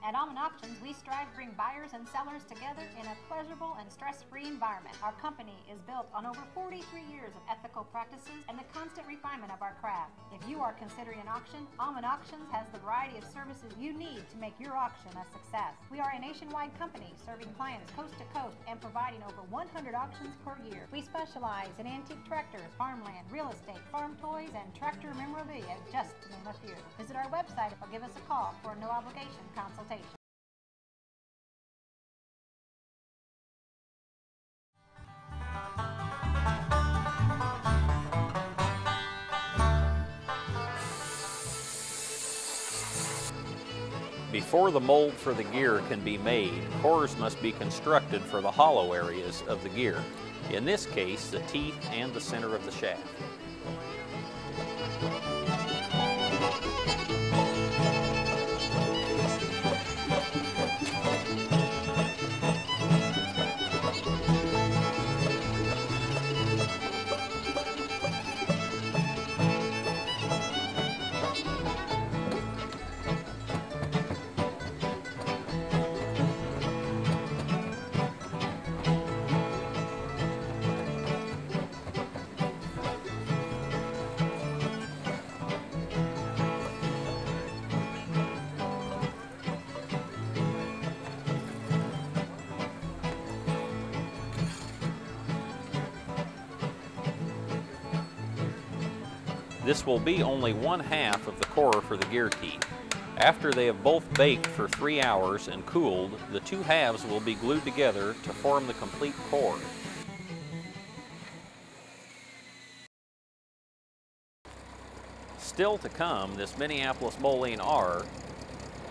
At Aumann Auctions, we strive to bring buyers and sellers together in a pleasurable and stress-free environment. Our company is built on over 43 years of ethical practices and the constant refinement of our craft. If you are considering an auction, Aumann Auctions has the variety of services you need to make your auction a success. We are a nationwide company serving clients coast to coast and providing over 100 auctions per year. We specialize in antique tractors, farmland, real estate, farm toys, and tractor memorabilia, just to name a few. Visit our website or give us a call for a no-obligation consultation. Before the mold for the gear can be made, cores must be constructed for the hollow areas of the gear. In this case, the teeth and the center of the shaft. This will be only one half of the core for the gear teeth. After they have both baked for 3 hours and cooled, the two halves will be glued together to form the complete core. Still to come, this Minneapolis Moline R.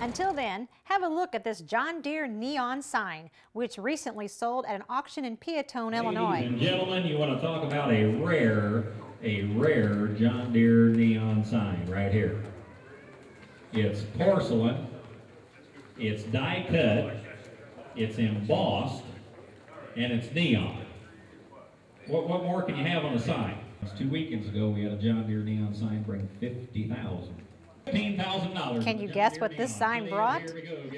Until then, have a look at this John Deere neon sign, which recently sold at an auction in Peatone, Illinois. Ladies and gentlemen, you want to talk about a rare John Deere neon sign right here. It's porcelain, it's die cut, it's embossed, and it's neon. What more can you have on a sign? 2 weekends ago, we had a John Deere neon sign bring $50,000. $15,000. Can you guess what this sign brought?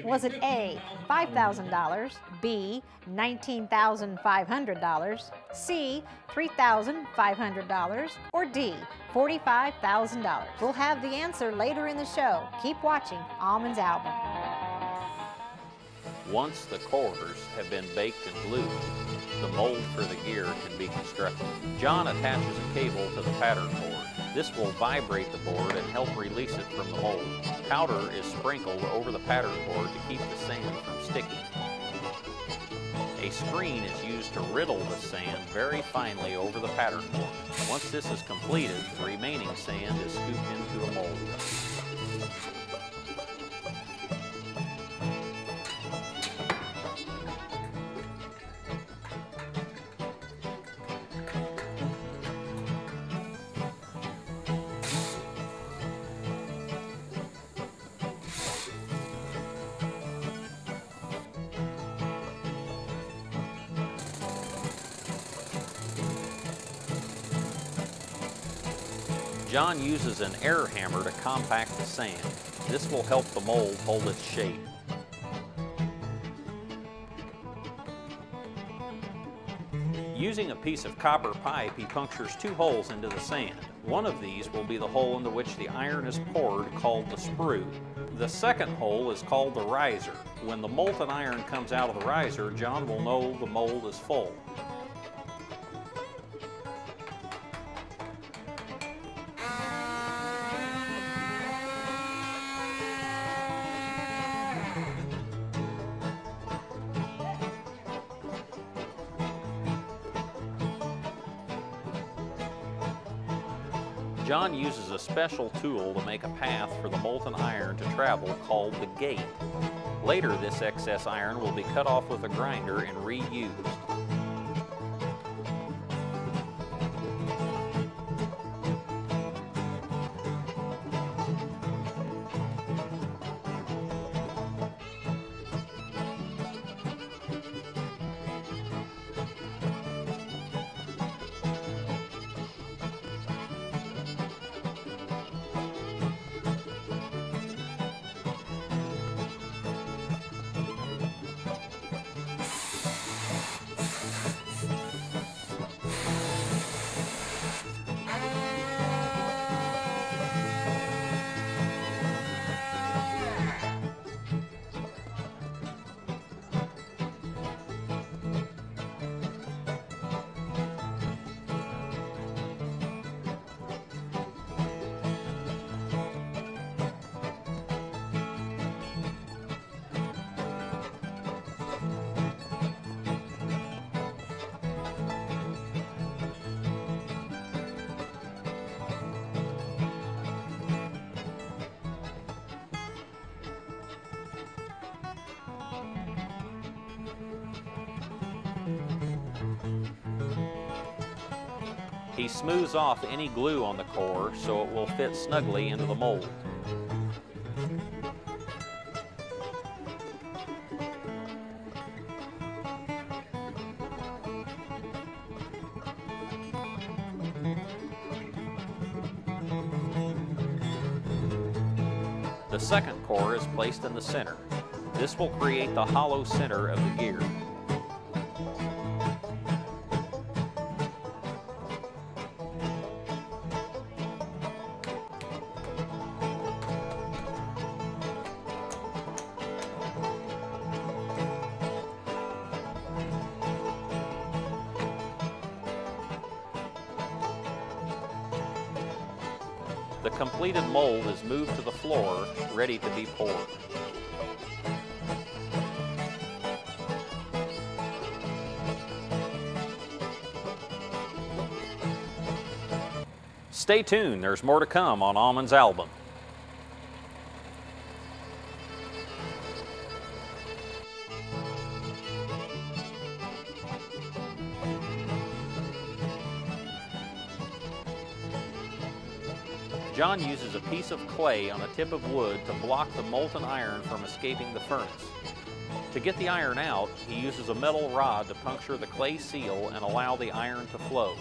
Was it A, $5,000, B, $19,500, C, $3,500, or D, $45,000? We'll have the answer later in the show. Keep watching Aumanns Album. Once the cores have been baked and glued, the mold for the gear can be constructed. John attaches a cable to the pattern board. This will vibrate the board and help release it from the mold. Powder is sprinkled over the pattern board to keep the sand from sticking. A screen is used to riddle the sand very finely over the pattern board. Once this is completed, the remaining sand is scooped into a mold. John uses an air hammer to compact the sand. This will help the mold hold its shape. Using a piece of copper pipe, he punctures 2 holes into the sand. One of these will be the hole into which the iron is poured, called the sprue. The second hole is called the riser. When the molten iron comes out of the riser, John will know the mold is full. John uses a special tool to make a path for the molten iron to travel called the gate. Later, this excess iron will be cut off with a grinder and reused. He smooths off any glue on the core so it will fit snugly into the mold. The second core is placed in the center. This will create the hollow center of the gear. The completed mold is moved to the floor, ready to be poured. Stay tuned, there's more to come on Aumann's album. John uses a piece of clay on a tip of wood to block the molten iron from escaping the furnace. To get the iron out, he uses a metal rod to puncture the clay seal and allow the iron to flow.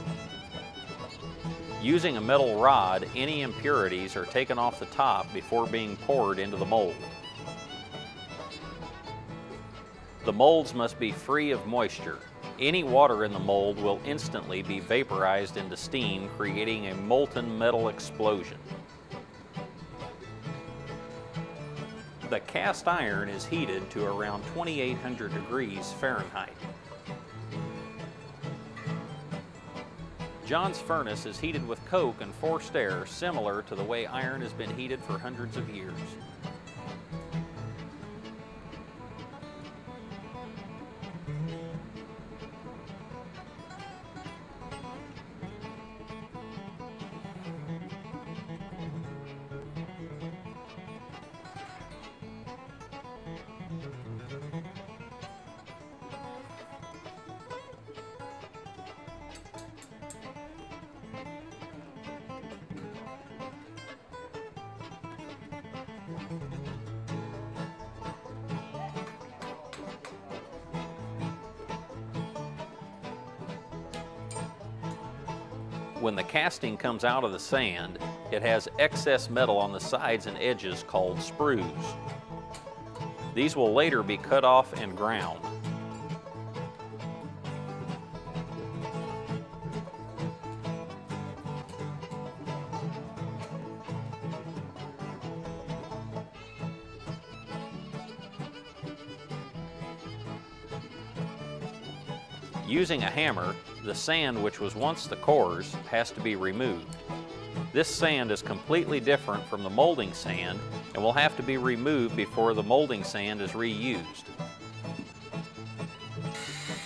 Using a metal rod, any impurities are taken off the top before being poured into the mold. The molds must be free of moisture. Any water in the mold will instantly be vaporized into steam, creating a molten metal explosion. The cast iron is heated to around 2,800 degrees Fahrenheit. John's furnace is heated with coke and forced air, similar to the way iron has been heated for hundreds of years. When the casting comes out of the sand, it has excess metal on the sides and edges called sprues. These will later be cut off and ground. Using a hammer, the sand which was once the cores has to be removed. This sand is completely different from the molding sand and will have to be removed before the molding sand is reused.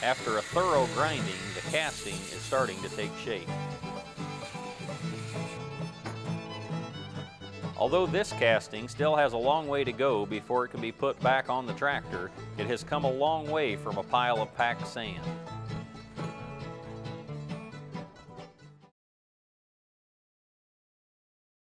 After a thorough grinding, the casting is starting to take shape. Although this casting still has a long way to go before it can be put back on the tractor, it has come a long way from a pile of packed sand.